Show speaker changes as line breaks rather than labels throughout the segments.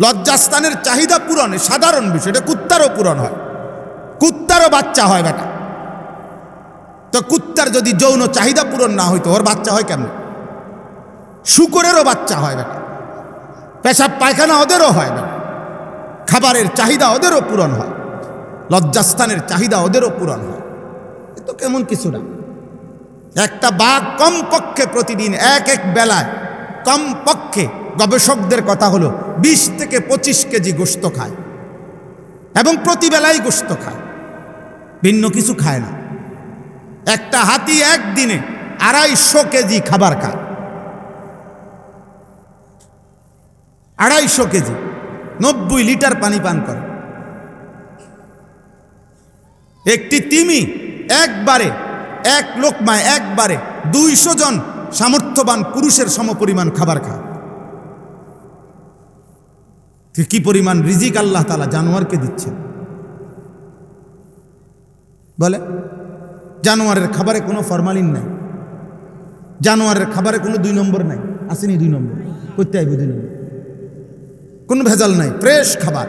লজ্জাস্থানের চাহিদা পূরণে সাধারণ বিষয়, এটা কুত্তারও পূরণ হয়, কুত্তারও বাচ্চা হয় বেটা। তো কুত্তার যদি যৌন চাহিদা পূরণ না হইতো ওর বাচ্চা হয় কেমন? শূকরেরও বাচ্চা হয় বেটা, পেশাব পায়খানা ওদেরও হয় বেটা, খাবারের চাহিদা ওদেরও পূরণ হয়, লজ্জাস্থানের চাহিদা ওদেরও পূরণ হয়। এ তো কেমন কিছু না। একটা বাঘ কমপক্ষে প্রতিদিন এক বেলায় কমপক্ষে গবেষকদের কথা হলো 20 থেকে 25 কেজি গোশত খায়, এবং প্রতি বেলায় গোশত খায়, ভিন্ন কিছু খায় না। একটা হাতি একদিনে 250 কেজি খাবার খায়, 250 কেজি, 90 লিটার পানি পান করে। একটি তিমি একবারে এক লোকমায় একবারে 200 জন সামর্থ্যবান পুরুষের সমপরিমাণ খাবার খায়। কি পরিমাণ রিজিক আল্লাহ তাআলা জানোয়ারকে দিচ্ছেন বলে। জানোয়ারের খাবারে কোনো ফরমালিন নাই, জানোয়ারের খাবারে কোনো 2 নম্বর নাই, আসেনি 2 নম্বর, করতে আইব 2 নম্বর, কোনো ভেজাল নাই, ফ্রেশ খাবার,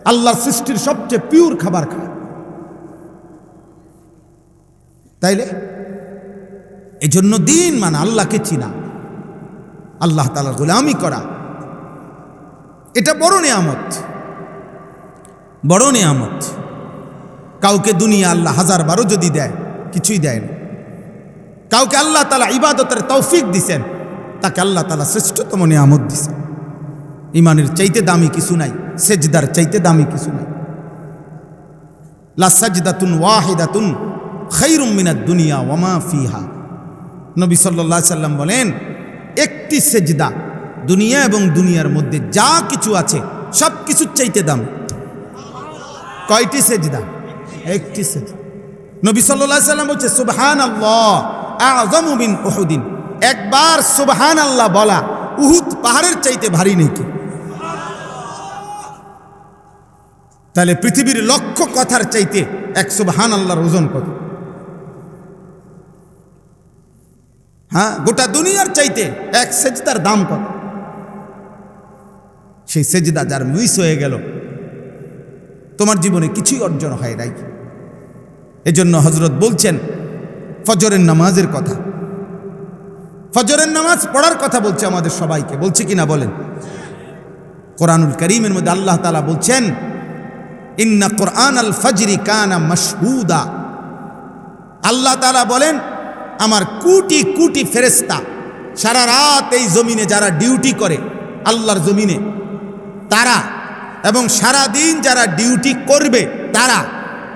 আল্লাহর সৃষ্টির সবচেয়ে পিওর খাবার খায়। তাইলে এই জন্য দিন মানে আল্লাহকে চিনা, আল্লাহ তাআলার গোলামি করা, এটা বড় নিয়ামত, বড় নিয়ামত। কাউকে দুনিয়া আল্লাহ 1000 যদি দেয় কিছুই দেয় না। কাউকে আল্লাহ তাআলা ইবাদতের তৌফিক দিছেন, তাকে আল্লাহ তাআলা শ্রেষ্ঠতম নিয়ামত দিছেন। ইমানের চাইতে দামি কিছু নাই, সেজদার চাইতে দামি কিছু নাই। লা সাজদাতুন ওয়াহিদাতুন খায়রুম মিনাদ দুনিয়া ওয়া মা ফিহা। নবী সাল্লাল্লাহু আলাইহি সাল্লাম বলেন, একটি সেজদা দুনিয়া এবং দুনিয়ার মধ্যে যা কিছু আছে সব কিছুর চাইতে দামি। কয়টি সেজদা? একটি সেজদা। নবী সাল্লাল্লাহু আলাইহি সাল্লাম বলছে, সুবহানাল্লাহ আযমু মিন উহুদিন। একবার সুবহানাল্লাহ বলা উহুদ পাহাড়ের চাইতে ভারী নাকি? তাহলে পৃথিবীর লক্ষ কথার চাইতে এক সুবহানাল্লাহর ওজন কত? হ্যাঁ, গোটা দুনিয়ার চাইতে এক সেজদার দাম কত? সেই সেজদা যার মিস হয়ে গেল, তোমার জীবনে কিছুই অর্জন হয় নাই। এজন্য হযরত বলছেন ফজরের নামাজের কথা, ফজরের নামাজ পড়ার কথা বলছে আমাদের সবাইকে, বলছে কিনা বলেন? কোরআনুল কারীমের মধ্যে আল্লাহ তাআলা বলছেন, ইন্না কুরআনাল ফাজরি কানা মাশহুদা। আল্লাহ তাআলা বলেন, আমার কোটি কোটি ফেরেশতা সারা রাত এই জমিনে যারা ডিউটি করে আল্লাহর জমিনে তারা, এবং সারা দিন যারা ডিউটি করবে তারা,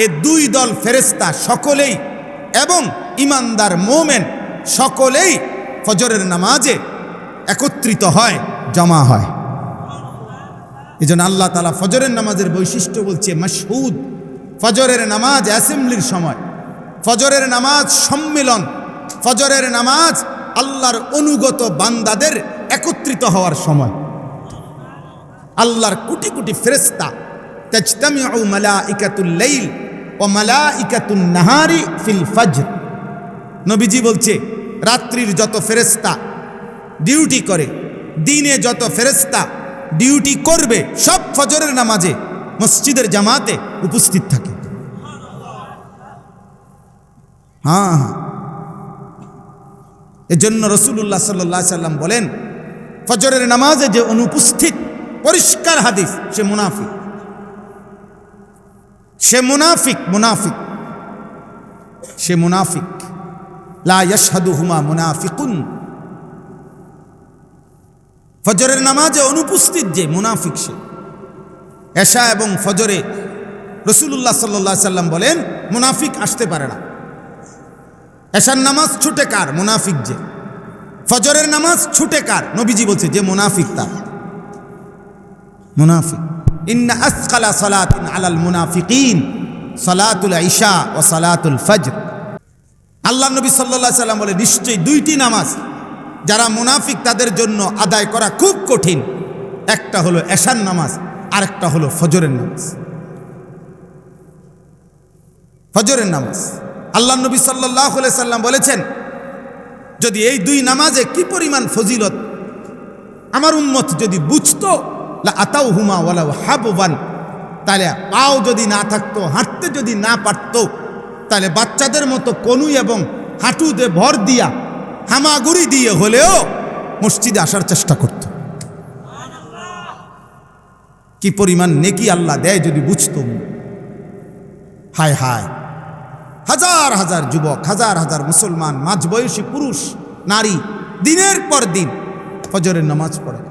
এই 2 দল ফেরেশতা সকলেই এবং ঈমানদার মুমিন সকলেই ফজরের নামাজে একত্রিত হয়, জমা হয়। এজন্য আল্লাহ তাআলা ফজরের নামাজের বৈশিষ্ট্য বলছে মাশহুদ। ফজরের নামাজ অ্যাসেম্বলির সময়, ফজরের নামাজ সম্মেলন, ফজরের নামাজ আল্লাহর অনুগত বান্দাদের একত্রিত হওয়ার সময়। আল্লাহর কোটি কোটি ফেরেশতা, তাজতামিউ মালাইকাতুল লাইল ওয়া মালাইকাতুন নাহারি ফিল ফজর। নবীজি বলছে, রাত্রির যত ফেরেশতা ডিউটি করে, দিনে যত ফেরেশতা ডিউটি করবে, সব ফজরের নামাজে মসজিদের জামাতে উপস্থিত থাকে। হ্যাঁ, এজন্য রাসূলুল্লাহ সাল্লাল্লাহু আলাইহি সাল্লাম বলেন, ফজরের নামাজে যে অনুপস্থিত, পরিষ্কার হাদিস, সে মুনাফিক, সে মুনাফিক, মুনাফিক, সে মুনাফিক। লা ইয়াশহাদুহুমা মুনাফিকুন। ফজরের নামাজে অনুপস্থিত যে মুনাফিক, সে। এশা এবং ফজরে রাসূলুল্লাহ সাল্লাল্লাহু আলাইহি সাল্লাম বলেন, মুনাফিক আসতে পারে না। এশার নামাজ ছুটে কার? মুনাফিক যে। ফজরের নামাজ ছুটে কার? নবীজি বলছে, যে মুনাফিক তার। মুনাফিক। ইন্না আসকালা সালাতিন আলাল মুনাফিকিন সালাতুল ইশা ওয়া সালাতুল ফজর। আল্লাহ নবী সাল্লাল্লাহু আলাইহি সাল্লাম বলে, নিশ্চয়ই 2টি নামাজ যারা মুনাফিক তাদের জন্য আদায় করা খুব কঠিন। একটা হলো এশার নামাজ, আর একটা হলো ফজরের নামাজ। ফজরের নামাজ আল্লাহ নবী সাল্লাল্লাহু আলাইহি সাল্লাম বলেছেন, যদি এই 2 নামাজে কি পরিমাণ ফজিলত আমার উম্মত যদি বুঝতো লা আতাউহুমা ওয়ালাউ হাবওয়ান, তাহলে পাও যদি না থাকতো, হাঁটতে যদি না পারতো, তাহলে বাচ্চাদের মতো কনুই এবং হাঁটুতে ভর দিয়া হামাগুড়ি দিয়ে হলেও মসজিদে আসার চেষ্টা করত। কি পরিমাণ নেকি আল্লাহ দেয় যদি বুঝতুম। হায় হায়, হাজার হাজার যুবক, হাজার হাজার মুসলমান, মাঝবয়সী পুরুষ নারী দিনের পর দিন ফজরের নামাজ পড়ে,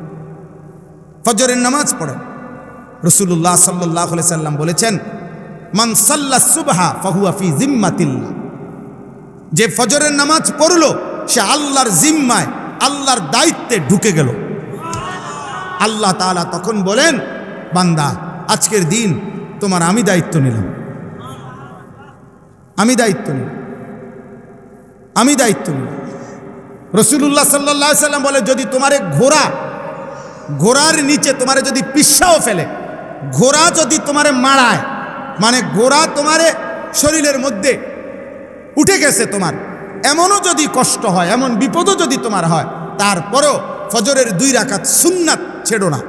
ফজরের নামাজ পড়ে। রাসূলুল্লাহ সাল্লাল্লাহু আলাইহি সাল্লাম বলেছেন, মান সাল্লা সুবহা ফাহুয়া ফি জিম্মাতিল্লাহ, যে ফজরের নামাজ পড়লো সে আল্লাহর জিম্মায়, আল্লাহর দায়িত্বে ঢুকে গেল। আল্লাহ তাআলা তখন বলেন, বান্দা আজকের দিন তোমার আমি দায়িত্ব নিলাম, আমি দায়িত্ব নিলাম, আমি দায়িত্ব নিলাম। রাসূলুল্লাহ সাল্লাল্লাহু আলাইহি সাল্লাম বলে, যদি তোমারে ঘোড়ার নিচে তোমারে যদি পিষাও ফেলে, ঘোড়া যদি তোমারে মারায়, মানে ঘোড়া তোমারে শরীরের মধ্যে উঠে গেছে তোমার, এমনও যদি কষ্ট হয়, এমন বিপদও যদি তোমার হয়, তারপরও ফজরের 2 রাকাত সুন্নাত ছেড়ো না,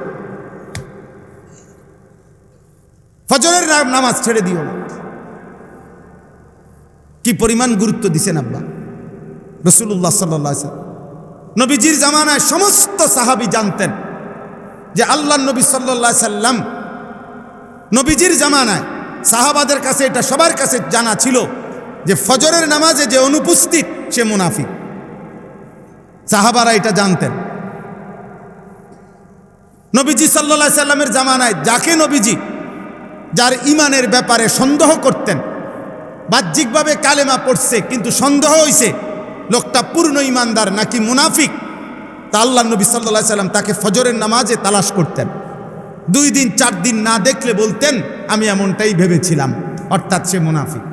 ফজরের নামাজ ছেড়ে দিও না। কি পরিমাণ গুরুত্ব দিছেন আব্বা রাসূলুল্লাহ সাল্লাল্লাহু আলাইহি ওয়াসাল্লাম। নবীজির জামানায় সমস্ত সাহাবী জানতেন যে আল্লাহর নবী সাল্লাল্লাহু আলাইহি ওয়াসাল্লাম, নবীজির জামানায় সাহাবাদের কাছে এটা সবার কাছে জানা ছিল যে ফজরের নামাজে যে অনুপস্থিত সে মুনাফিক। সাহাবারা এটা জানতেন। নবীজি সাল্লাল্লাহু আলাইহি সাল্লামের জামানায় যাকে নবীজি যার ইমানের ব্যাপারে সন্দেহ করতেন, বাহ্যিকভাবে কালেমা পড়ছে কিন্তু সন্দেহ হইছে লোকটা পূর্ণ ইমানদার নাকি মুনাফিক, তা আল্লাহর নবী সাল্লাল্লাহু আলাইহি সাল্লাম তাকে ফজরের নামাজে তালাশ করতেন। 2 দিন 4 দিন না দেখলে বলতেন, আমি এমনটাই ভেবেছিলাম, অর্থাৎ সে মুনাফিক।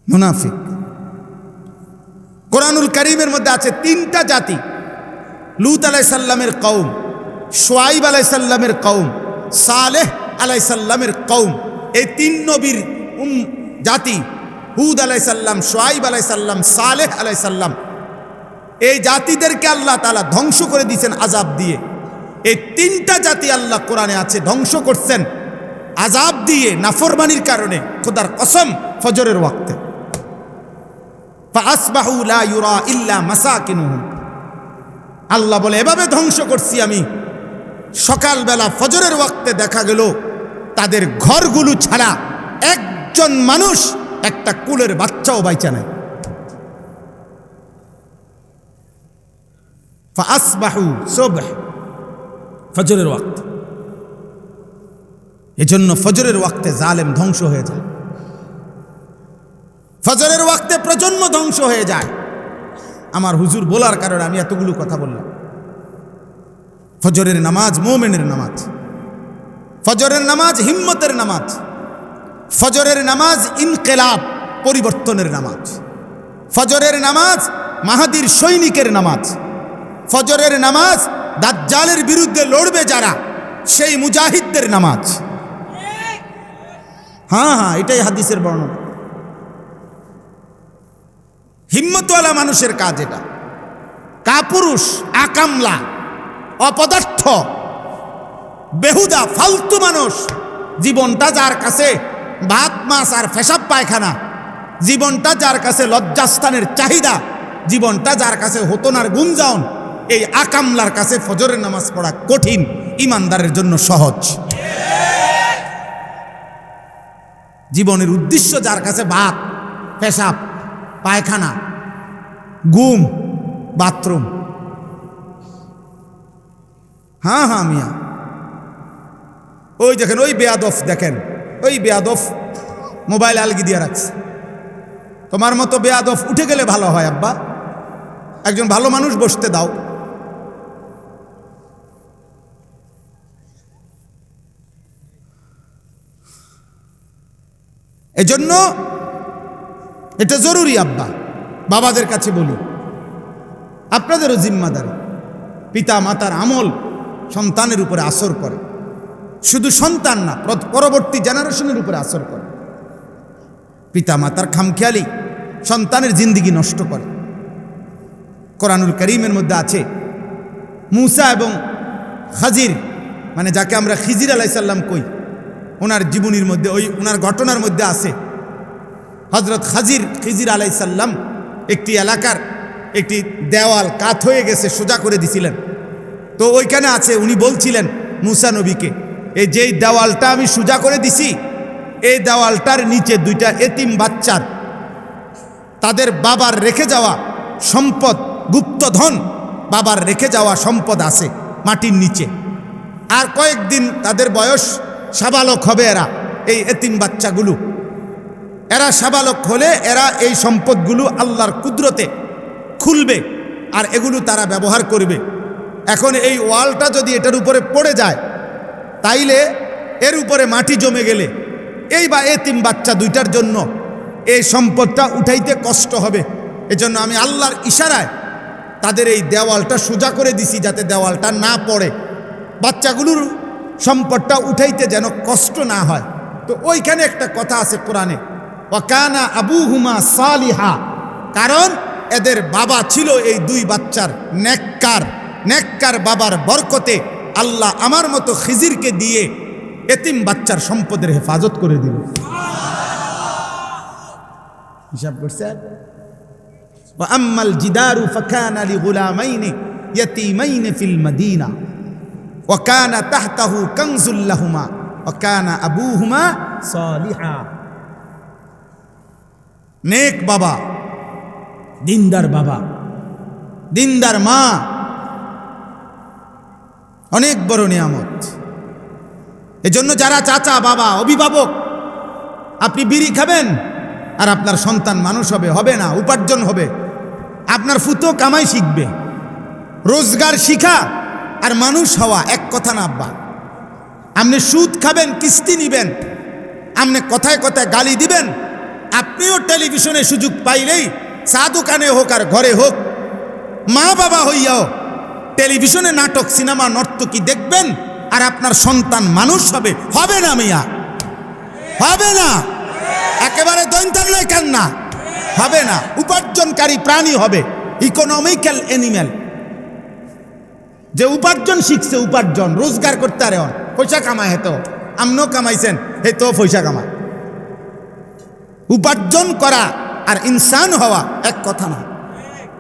মুনাফিক। কোরআনুল কারীমের মধ্যে আছে 3টা জাতি, লূত আলাইহিস সালামের কওম, শুআয়ব আলাইহিস সালামের কওম, সালেহ আলাইহিস সালামের কওম। এই 3 নবীর জাতি, হুদ আলাইহিস সালাম, শুআয়ব আলাইহিস সালাম, সালেহ আলাইহিস সালাম, এই জাতিদেরকে আল্লাহ তাআলা ধ্বংস করে দিয়েছেন আযাব দিয়ে। এই 3টা জাতি আল্লাহ কোরআনে আছে ধ্বংস করছেন আযাব দিয়ে, নাফরমানির কারণে। খোদার কসম, ফজরের ওয়াক্তে। ফাআসবাহু লা ইউরা ইল্লা মাসাকিনুহুম, আল্লাহ বলে এভাবে ধ্বংস করছি আমি, সকালবেলা ফজরের ওয়াক্তে দেখা গেল তাদের ঘরগুলো ছাড়া একজন মানুষ, একটা কুলের বাচ্চাও বাইচা নাই। ফাআসবাহু সুবহ, ফজরের ওয়াক্ত। এজন্য ফজরের ওয়াক্তে জালেম ধ্বংস হয়ে যায়, ফজরের ওয়াক্তে প্রজন্ম ধ্বংস হয়ে যায়। আমার হুজুর বলার কারণে আমি এতগুলো কথা বললাম। ফজরের নামাজ মুমিনের নামাজ, ফজরের নামাজ হিম্মতের নামাজ, ফজরের নামাজ ইনকিলাব, পরিবর্তনের নামাজ, ফজরের নামাজ মাহাদির সৈনিকের নামাজ, ফজরের নামাজ দাজ্জালের বিরুদ্ধে লড়বে যারা, সেই মুজাহিদদের নামাজ। হ্যাঁ হ্যাঁ, এটাই হাদিসের বর্ণনা। হিম্মতওয়ালা মানুষের কাজ এটা। কাপুরুষ, আকামলা, অপদার্থ, বেহুদা, ফালতু মানুষ, জীবনটা যার কাছে ভাত মাছ আর পেশাব পায়খানা, জীবনটা যার কাছে লজ্জাস্থানের চাহিদা, জীবনটা যার কাছে হতনার গুঞ্জাউন, এই আকামলার কাছে ফজরের নামাজ পড়া কঠিন, ইমানদারের জন্য সহজ। জীবনের উদ্দেশ্য যার কাছে ভাত, পেশাব, পায়খানা, ঘুম, বাথরুম। হ্যাঁ হ্যাঁ মিয়া, ওই দেখেন, ওই বেয়াদফ দেখেন, ওই বেয়াদফ মোবাইল আলগি দিয়ে রাখছে। তোমার মতো বেয়াদফ উঠে গেলে ভালো হয় আব্বা, একজন ভালো মানুষ বসতে দাও। এজন্য এটা জরুরি আব্বা, বাবাদের কাছে বলি, আপনাদেরও জিম্মাদারি। পিতা মাতার আমল সন্তানের উপরে আসর করে, শুধু সন্তান না, পরবর্তী জেনারেশনের উপরে আসর করে। পিতা মাতার খামখেয়ালি সন্তানের জিন্দিগি নষ্ট করে। কোরআনুল কারীমের মধ্যে আছে, মুসা এবং খাজির, মানে যাকে আমরা খিজির আলাইসাল্লাম কই, ওনার জীবনীর মধ্যে ওনার ঘটনার মধ্যে আছে হজরত খিজির আলাইসাল্লাম একটি এলাকার একটি দেওয়াল কাত হয়ে গেছে, সোজা করে দিছিলেন। তো ওইখানে আছে, উনি বলছিলেন মুসা নবীকে, এই যেই দেওয়ালটা আমি সোজা করে দিছি, এই দেওয়ালটার নিচে দুইটা এতিম বাচ্চার তাদের বাবার রেখে যাওয়া সম্পদ, গুপ্তধন, বাবার রেখে যাওয়া সম্পদ আছে মাটির নিচে। আর কয়েকদিন তাদের বয়স সাবালক হবে এরা, এই এতিম বাচ্চাগুলো। এরা সাবালক হলে এরা এই সম্পদগুলো আল্লাহর কুদরতে খুলবে আর এগুলো তারা ব্যবহার করবে। এখন এই ওয়ালটা যদি এটার উপরে পড়ে যায়, তাইলে এর উপরে মাটি জমে গেলে এই বা এতিম বাচ্চা দুইটার জন্য এই সম্পদটা উঠাইতে কষ্ট হবে। এজন্য আমি আল্লাহর ইশারায় তাদের এই দেওয়ালটা সোজা করে দিছি, যাতে দেওয়ালটা না পড়ে, বাচ্চাগুলোর সম্পদটা উঠাইতে যেন কষ্ট না হয়। তো ওইখানে একটা কথা আছে কোরআনে, ওয়াকানা আবুহুমা সালিহা, কারণ এদের বাবা ছিল এই দুই বাচ্চার নেককার বাবার বরকতে আল্লাহ আমার মতো খিজিরকে দিয়ে এতিম বাচ্চার সম্পদের হেফাজত করে দিল। হিসাব করছেন? ওয়া আম্মাল জিদারু ফাকানা লিগুলামাইনি ইয়াতীমাইনি ফিল মাদিনা ওয়া কানা তাহতাহু কানজুল লাহুমা ওয়া কানা আবুহুমা সালিহা। নেক বাবা, দিনদার বাবা, দিনদার মা অনেক বড় নিয়ামত। এজন্য যারা চাচা, বাবা, অভিভাবক, আপনি বিড়ি খাবেন আর আপনার সন্তান মানুষ হবে না, উপার্জন হবে। আপনার ফুতো কামাই শিখবে, রোজগার শিখা আর মানুষ হওয়া এক কথা না আব্বা। আপনি সুদ খাবেন, কিস্তি নিবেন, আপনি কথায় কথায় গালি দিবেন, আপনিও টেলিভিশনে সুযোগ পাইলেই চা দোকানে হোক আর ঘরে হোক, মা বাবা হইয়াও টেলিভিশনে নাটক, সিনেমা, নর্তকী দেখবেন আর আপনার সন্তান মানুষ হবে না মিয়া, হবে না। একেবারে দৈন্তার নয়, কেন না হবে না, উপার্জনকারী প্রাণী হবে, ইকোনমিক্যাল অ্যানিম্যাল। যে উপার্জন শিখছে, উপার্জন রোজগার করতে আরে পয়সা কামায়, হেতো আমনও কামাইছেন, হেতো পয়সা কামায়। উপার্জন করা আর ইনসান হওয়া এক কথা না।